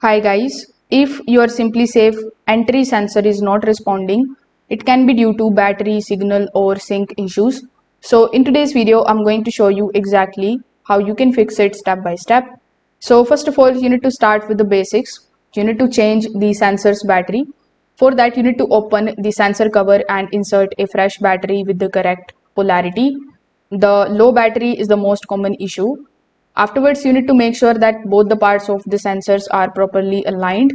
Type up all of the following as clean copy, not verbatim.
Hi guys, if your SimpliSafe entry sensor is not responding, it can be due to battery, signal or sync issues. So in today's video, I'm going to show you exactly how you can fix it step by step. So first of all, you need to start with the basics. You need to change the sensor's battery. For that, you need to open the sensor cover and insert a fresh battery with the correct polarity. The low battery is the most common issue. Afterwards, you need to make sure that both the parts of the sensors are properly aligned.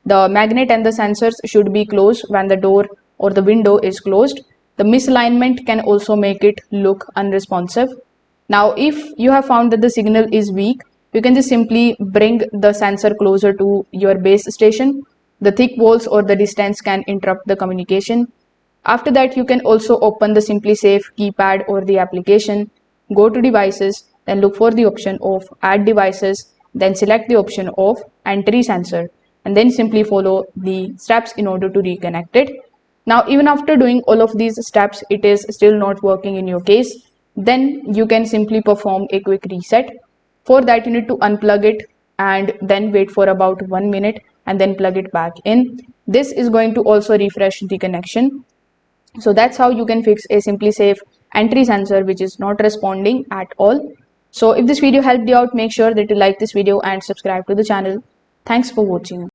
The magnet and the sensors should be closed when the door or the window is closed. The misalignment can also make it look unresponsive. Now, if you have found that the signal is weak, you can just simply bring the sensor closer to your base station. The thick walls or the distance can interrupt the communication. After that, you can also open the SimpliSafe keypad or the application, go to devices, then look for the option of add devices, then select the option of entry sensor, and then simply follow the steps in order to reconnect it. Now, even after doing all of these steps, it is still not working in your case, then you can simply perform a quick reset. For that, you need to unplug it and then wait for about 1 minute and then plug it back in. This is going to also refresh the connection. So that's how you can fix a SimpliSafe entry sensor which is not responding at all. So if this video helped you out, make sure that you like this video and subscribe to the channel. Thanks for watching.